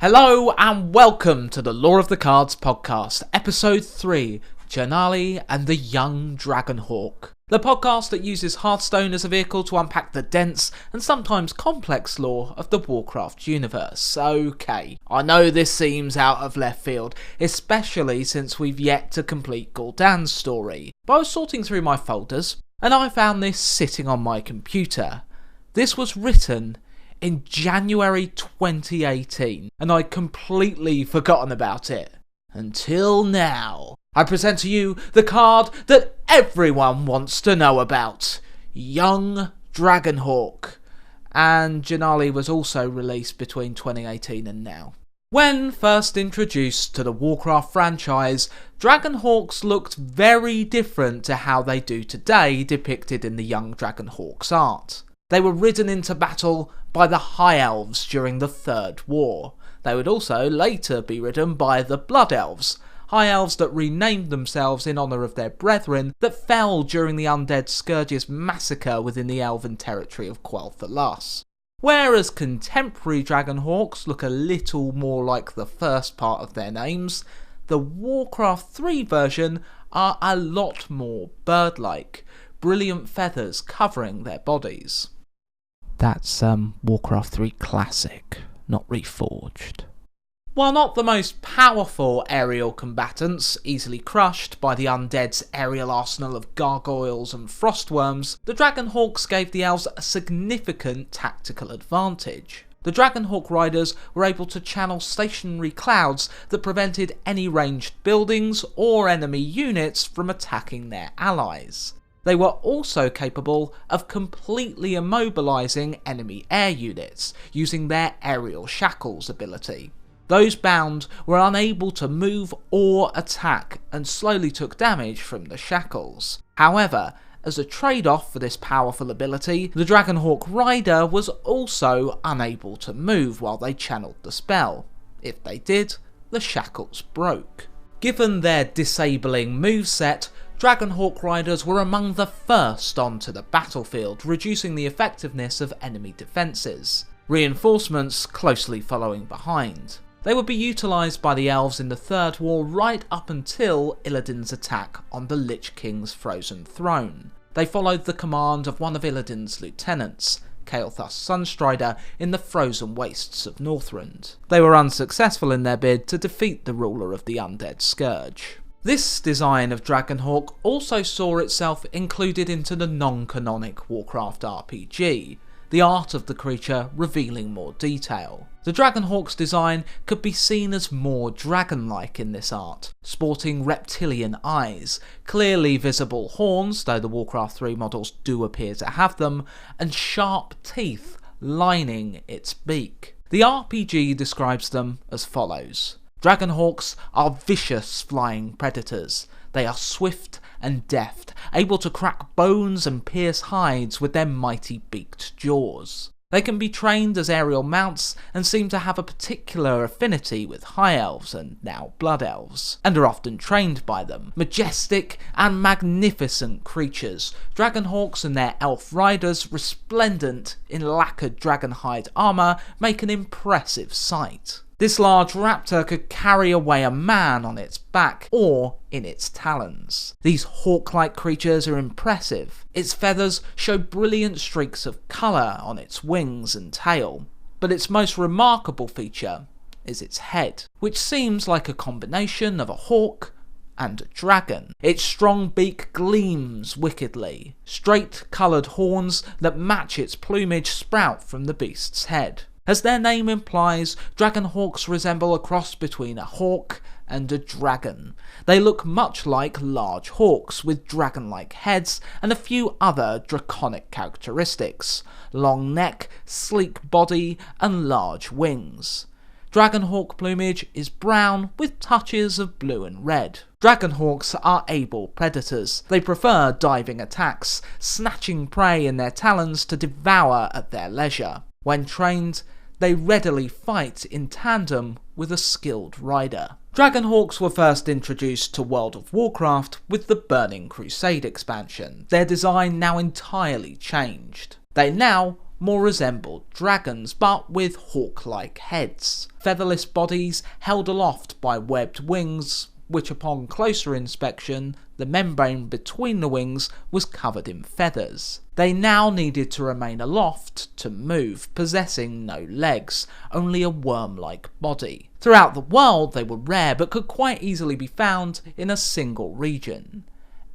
Hello and welcome to the Lore of the Cards podcast, episode 3, Janali and the Young Dragonhawk. The podcast that uses Hearthstone as a vehicle to unpack the dense and sometimes complex lore of the Warcraft universe. Okay, I know this seems out of left field, especially since we've yet to complete Gul'dan's story, but I was sorting through my folders and I found this sitting on my computer. This was written in January 2018, and I'd completely forgotten about it. Until now, I present to you the card that everyone wants to know about, Young Dragonhawk. And Janali was also released between 2018 and now. When first introduced to the Warcraft franchise, Dragonhawks looked very different to how they do today, depicted in the Young Dragonhawk's art. They were ridden into battle by the High Elves during the Third War. They would also later be ridden by the Blood Elves, High Elves that renamed themselves in honour of their brethren that fell during the Undead Scourge's massacre within the elven territory of Kael'thas. Whereas contemporary Dragonhawks look a little more like the first part of their names, the Warcraft 3 version are a lot more bird-like, brilliant feathers covering their bodies. That's Warcraft 3 Classic, not Reforged. While not the most powerful aerial combatants, easily crushed by the undead's aerial arsenal of gargoyles and frostworms, the Dragonhawks gave the elves a significant tactical advantage. The Dragonhawk riders were able to channel stationary clouds that prevented any ranged buildings or enemy units from attacking their allies. They were also capable of completely immobilising enemy air units, using their aerial shackles ability. Those bound were unable to move or attack and slowly took damage from the shackles. However, as a trade-off for this powerful ability, the Dragonhawk rider was also unable to move while they channeled the spell. If they did, the shackles broke. Given their disabling moveset, Dragonhawk riders were among the first onto the battlefield, reducing the effectiveness of enemy defences, reinforcements closely following behind. They would be utilised by the elves in the Third War right up until Illidan's attack on the Lich King's frozen throne. They followed the command of one of Illidan's lieutenants, Kael'thas Sunstrider, in the frozen wastes of Northrend. They were unsuccessful in their bid to defeat the ruler of the Undead Scourge. This design of Dragonhawk also saw itself included into the non-canonic Warcraft RPG, the art of the creature revealing more detail. The Dragonhawk's design could be seen as more dragon-like in this art, sporting reptilian eyes, clearly visible horns, though the Warcraft 3 models do appear to have them, and sharp teeth lining its beak. The RPG describes them as follows. Dragonhawks are vicious flying predators. They are swift and deft, able to crack bones and pierce hides with their mighty beaked jaws. They can be trained as aerial mounts and seem to have a particular affinity with High Elves and now Blood Elves, and are often trained by them. Majestic and magnificent creatures, Dragonhawks and their elf riders, resplendent in lacquered dragonhide armour, make an impressive sight. This large raptor could carry away a man on its back or in its talons. These hawk-like creatures are impressive. Its feathers show brilliant streaks of colour on its wings and tail, but its most remarkable feature is its head, which seems like a combination of a hawk and a dragon. Its strong beak gleams wickedly. Straight coloured horns that match its plumage sprout from the beast's head. As their name implies, Dragonhawks resemble a cross between a hawk and a dragon. They look much like large hawks, with dragon-like heads and a few other draconic characteristics: long neck, sleek body, and large wings. Dragonhawk plumage is brown with touches of blue and red. Dragonhawks are able predators. They prefer diving attacks, snatching prey in their talons to devour at their leisure. When trained, they readily fight in tandem with a skilled rider. Dragonhawks were first introduced to World of Warcraft with the Burning Crusade expansion, their design now entirely changed. They now more resembled dragons, but with hawk-like heads. Featherless bodies held aloft by webbed wings, which upon closer inspection, the membrane between the wings was covered in feathers. They now needed to remain aloft to move, possessing no legs, only a worm-like body. Throughout the world they were rare, but could quite easily be found in a single region.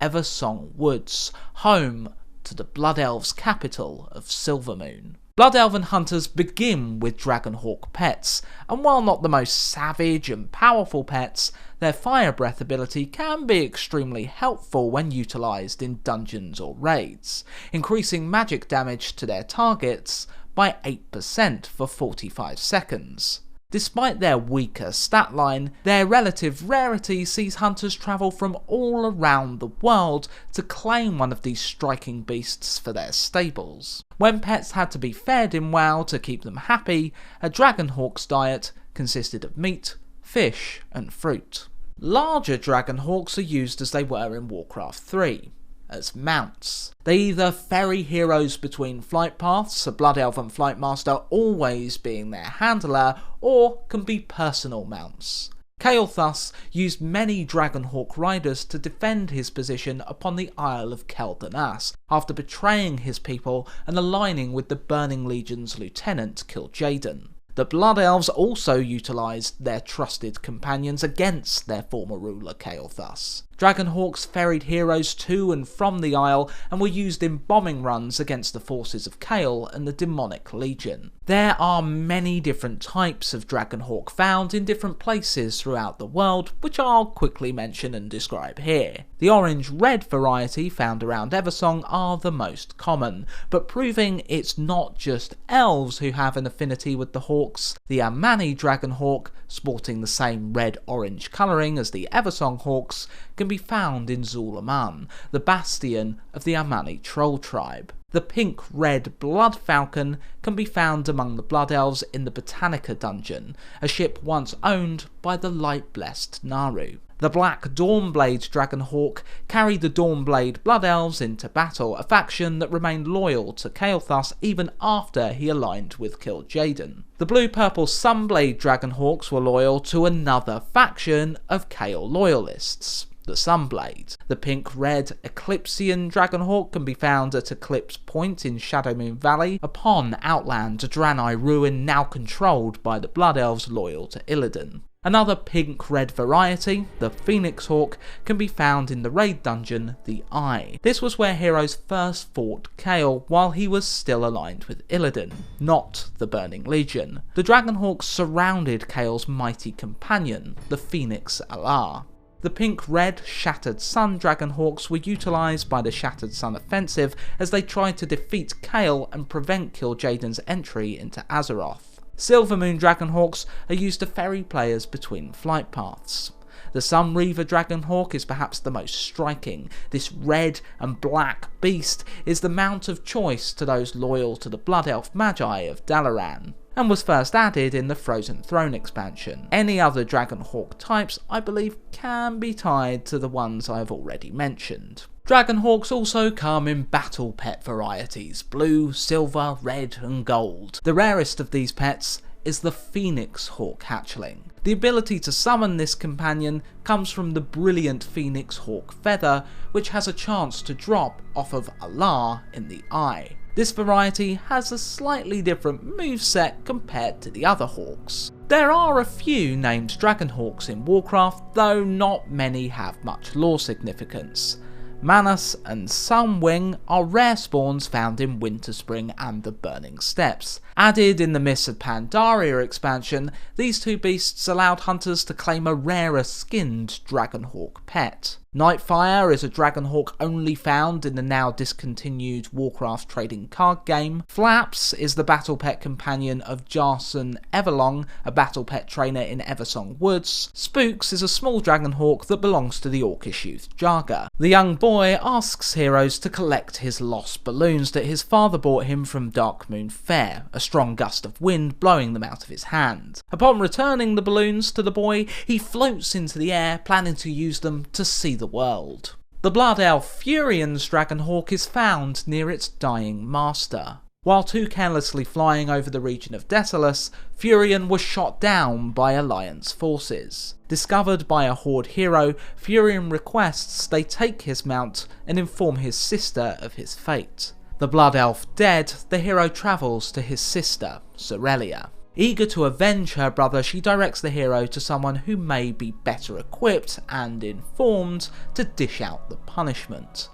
Eversong Woods, home to the Blood Elves' capital of Silvermoon. Blood Elven hunters begin with Dragonhawk pets, and while not the most savage and powerful pets, their fire breath ability can be extremely helpful when utilised in dungeons or raids, increasing magic damage to their targets by 8% for 45 seconds. Despite their weaker stat line, their relative rarity sees hunters travel from all around the world to claim one of these striking beasts for their stables. When pets had to be fed in WoW to keep them happy, a Dragonhawk's diet consisted of meat, fish, and fruit. Larger Dragonhawks are used as they were in Warcraft 3. As mounts. They either ferry heroes between flight paths, a Blood Elven Flight Master always being their handler, or can be personal mounts. Kael'thas used many Dragonhawk riders to defend his position upon the Isle of Kael'thas, after betraying his people and aligning with the Burning Legion's lieutenant Kil'jaeden. The Blood Elves also utilised their trusted companions against their former ruler Kael'thas. Dragonhawks ferried heroes to and from the Isle and were used in bombing runs against the forces of Kael and the Demonic Legion. There are many different types of Dragonhawk found in different places throughout the world, which I'll quickly mention and describe here. The orange-red variety found around Eversong are the most common, but proving it's not just elves who have an affinity with the hawks, the Amani Dragonhawk, sporting the same red-orange colouring as the Eversong hawks, can be found in Zul'aman, the bastion of the Amani troll tribe. The pink-red Blood Falcon can be found among the Blood Elves in the Botanica dungeon, a ship once owned by the light-blessed Naru. The black Dawnblade Dragonhawk carried the Dawnblade Blood Elves into battle, a faction that remained loyal to Kael'thas even after he aligned with Kil'jaeden. The blue-purple Sunblade Dragonhawks were loyal to another faction of Kael loyalists, the Sunblade. The pink-red Eclipsean Dragonhawk can be found at Eclipse Point in Shadowmoon Valley, upon Outland Draenei Ruin now controlled by the Blood Elves loyal to Illidan. Another pink-red variety, the Phoenix Hawk, can be found in the raid dungeon, the Eye. This was where heroes first fought Kael while he was still aligned with Illidan, not the Burning Legion. The Dragonhawks surrounded Kael's mighty companion, the Phoenix Alar. The pink-red Shattered Sun Dragonhawks were utilised by the Shattered Sun Offensive as they tried to defeat Kael and prevent Kil'jaeden's entry into Azeroth. Silvermoon Dragonhawks are used to ferry players between flight paths. The Sunreaver Dragonhawk is perhaps the most striking. This red and black beast is the mount of choice to those loyal to the Blood Elf Magi of Dalaran, and was first added in the Frozen Throne expansion. Any other Dragonhawk types, I believe, can be tied to the ones I have already mentioned. Dragonhawks also come in battle pet varieties, blue, silver, red and gold. The rarest of these pets is the Phoenix Hawk hatchling. The ability to summon this companion comes from the brilliant Phoenix Hawk feather, which has a chance to drop off of Alar in the Eye. This variety has a slightly different moveset compared to the other hawks. There are a few named Dragonhawks in Warcraft, though not many have much lore significance. Manus and Sunwing are rare spawns found in Winterspring and the Burning Steppes. Added in the Mists of Pandaria expansion, these two beasts allowed hunters to claim a rarer skinned Dragonhawk pet. Nightfire is a Dragonhawk only found in the now discontinued Warcraft trading card game. Flaps is the battle pet companion of Jarson Everlong, a battle pet trainer in Eversong Woods. Spooks is a small Dragonhawk that belongs to the Orcish youth Jarga. The young boy asks heroes to collect his lost balloons that his father brought him from Darkmoon Fair, a strong gust of wind blowing them out of his hand. Upon returning the balloons to the boy, he floats into the air, planning to use them to see the world. The Blood Elf Furian's Dragonhawk is found near its dying master. While too carelessly flying over the region of Desolace, Furion was shot down by Alliance forces. Discovered by a Horde hero, Furion requests they take his mount and inform his sister of his fate. The Blood Elf dead, the hero travels to his sister, Zorelia. Eager to avenge her brother, she directs the hero to someone who may be better equipped and informed to dish out the punishment: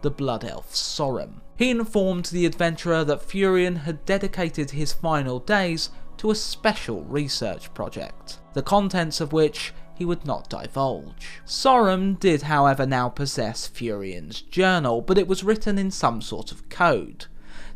the Blood Elf Sorum. He informed the adventurer that Furion had dedicated his final days to a special research project, the contents of which he would not divulge. Sorum did however now possess Furion's journal, but it was written in some sort of code.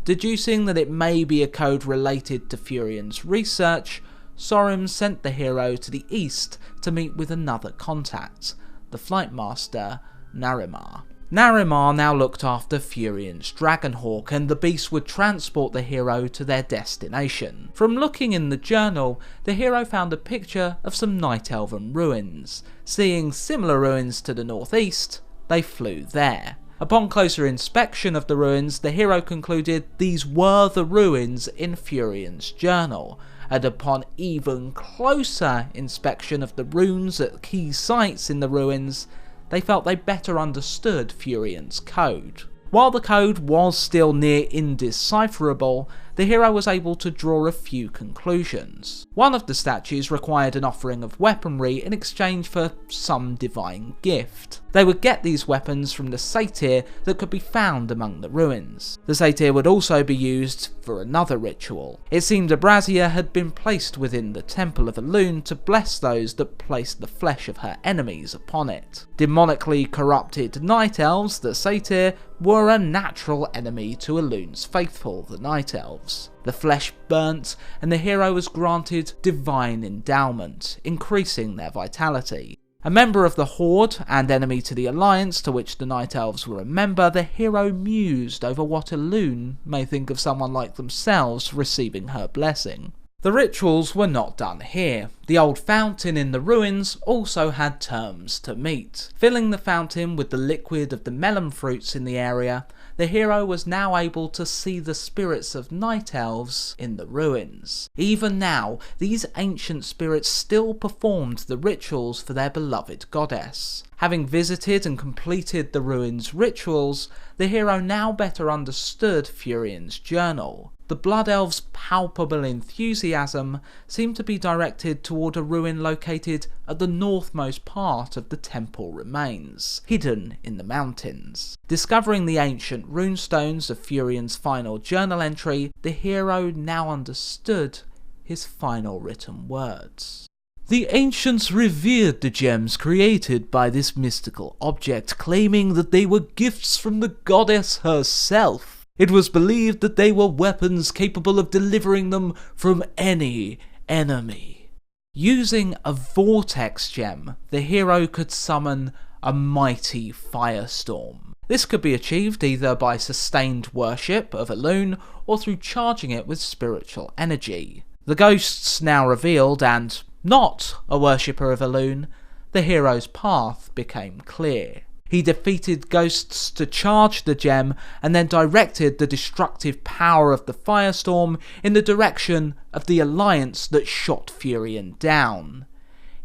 Deducing that it may be a code related to Furion's research, Sorum sent the hero to the east to meet with another contact, the Flight Master Narimar. Narimar now looked after Furion's Dragonhawk, and the beast would transport the hero to their destination. From looking in the journal, the hero found a picture of some Night Elven ruins. Seeing similar ruins to the northeast, they flew there. Upon closer inspection of the ruins, the hero concluded these were the ruins in Furion's journal, and upon even closer inspection of the runes at key sites in the ruins, they felt they better understood Furion's code. While the code was still near indecipherable, the hero was able to draw a few conclusions. One of the statues required an offering of weaponry in exchange for some divine gift. They would get these weapons from the satyr that could be found among the ruins. The satyr would also be used for another ritual. It seemed a brazier had been placed within the temple of Elune to bless those that placed the flesh of her enemies upon it. Demonically corrupted night elves, the satyr, were a natural enemy to Elune's faithful, the Night Elves. The flesh burnt, and the hero was granted divine endowment, increasing their vitality. A member of the Horde, and enemy to the Alliance to which the Night Elves were a member, the hero mused over what Elune may think of someone like themselves receiving her blessing. The rituals were not done here. The old fountain in the ruins also had terms to meet. Filling the fountain with the liquid of the melon fruits in the area, the hero was now able to see the spirits of night elves in the ruins. Even now, these ancient spirits still performed the rituals for their beloved goddess. Having visited and completed the ruins' rituals, the hero now better understood Furion's journal. The Blood Elves' palpable enthusiasm seemed to be directed toward a ruin located at the northmost part of the temple remains, hidden in the mountains. Discovering the ancient runestones of Furion's final journal entry, the hero now understood his final written words. The ancients revered the gems created by this mystical object, claiming that they were gifts from the goddess herself. It was believed that they were weapons capable of delivering them from any enemy. Using a vortex gem, the hero could summon a mighty firestorm. This could be achieved either by sustained worship of Elune or through charging it with spiritual energy. The ghosts now revealed, and not a worshipper of Elune, the hero's path became clear. He defeated ghosts to charge the gem and then directed the destructive power of the firestorm in the direction of the alliance that shot Furion down.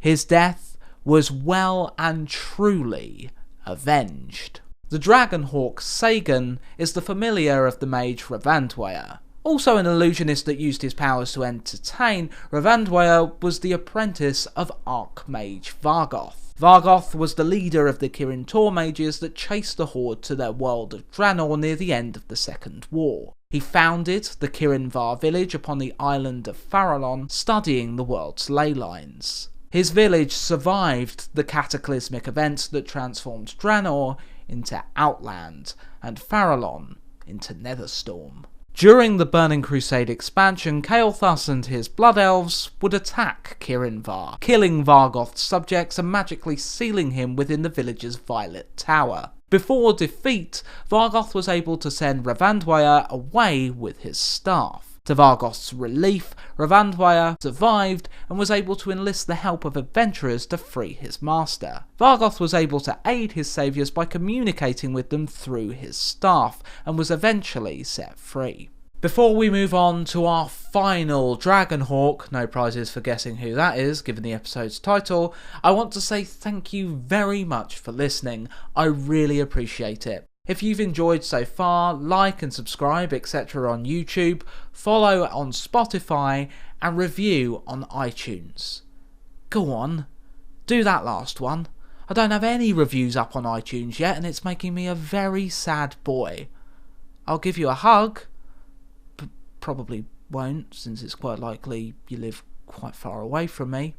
His death was well and truly avenged. The Dragonhawk Sagan is the familiar of the mage Ravandwaya. Also an illusionist that used his powers to entertain, Ravandwaya was the apprentice of Archmage Vargoth. Vargoth was the leader of the Kirin Tor mages that chased the Horde to their world of Draenor near the end of the Second War. He founded the Kirin Var village upon the island of Farallon, studying the world's ley lines. His village survived the cataclysmic events that transformed Draenor into Outland and Farallon into Netherstorm. During the Burning Crusade expansion, Kael'thas and his Blood Elves would attack Kirin Var, killing Vargoth's subjects and magically sealing him within the village's Violet Tower. Before defeat, Vargoth was able to send Ravandwaya away with his staff. To Vargoth's relief, Ravandwaya survived and was able to enlist the help of adventurers to free his master. Vargoth was able to aid his saviours by communicating with them through his staff, and was eventually set free. Before we move on to our final Dragonhawk, no prizes for guessing who that is, given the episode's title, I want to say thank you very much for listening. I really appreciate it. If you've enjoyed so far, like and subscribe, etc. on YouTube, follow on Spotify, and review on iTunes. Go on, do that last one. I don't have any reviews up on iTunes yet, and it's making me a very sad boy. I'll give you a hug. Probably won't, since it's quite likely you live quite far away from me.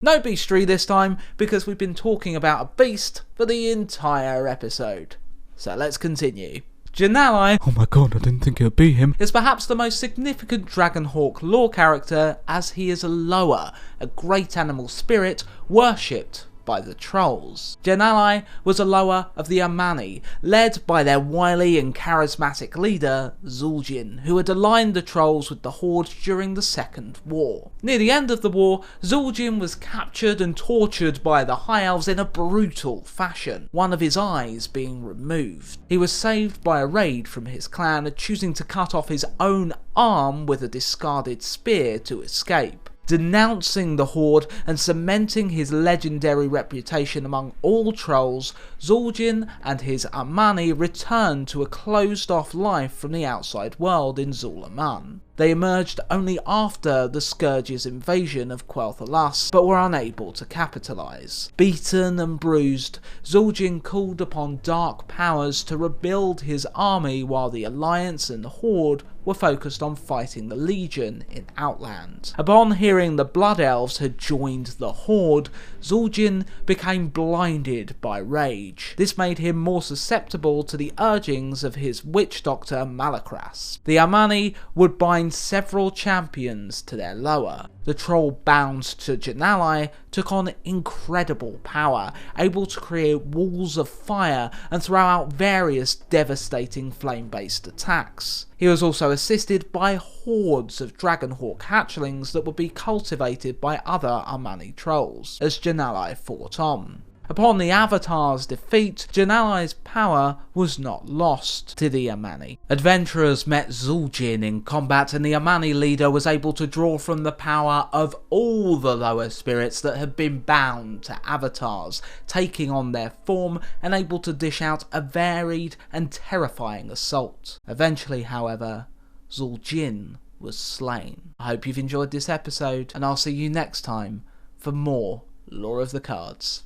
No beastry this time, because we've been talking about a beast for the entire episode. So let's continue. Janali, oh my god, I didn't think it would be him, is perhaps the most significant Dragonhawk lore character, as he is a Loa, a great animal spirit worshipped by the trolls. Janali was a Loa of the Amani, led by their wily and charismatic leader, Zul'jin, who had aligned the trolls with the Horde during the Second War. Near the end of the war, Zul'jin was captured and tortured by the High Elves in a brutal fashion, one of his eyes being removed. He was saved by a raid from his clan, choosing to cut off his own arm with a discarded spear to escape. Denouncing the Horde and cementing his legendary reputation among all trolls, Zul'jin and his Amani returned to a closed-off life from the outside world in Zul'aman. They emerged only after the Scourge's invasion of Kael'thas, but were unable to capitalise. Beaten and bruised, Zul'jin called upon dark powers to rebuild his army while the Alliance and the Horde were focused on fighting the Legion in Outland. Upon hearing the Blood Elves had joined the Horde, Zul'jin became blinded by rage. This made him more susceptible to the urgings of his witch doctor Malakras. The Amani would bind several champions to their Loa. The troll bound to Janali took on incredible power, able to create walls of fire and throw out various devastating flame-based attacks. He was also assisted by hordes of Dragonhawk hatchlings that would be cultivated by other Amani trolls, as Janali fought on. Upon the Avatar's defeat, Janali's power was not lost to the Amani. Adventurers met Zul'jin in combat, and the Amani leader was able to draw from the power of all the lower spirits that had been bound to Avatars, taking on their form and able to dish out a varied and terrifying assault. Eventually, however, Zul'jin was slain. I hope you've enjoyed this episode, and I'll see you next time for more Lore of the Cards.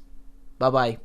Bye bye.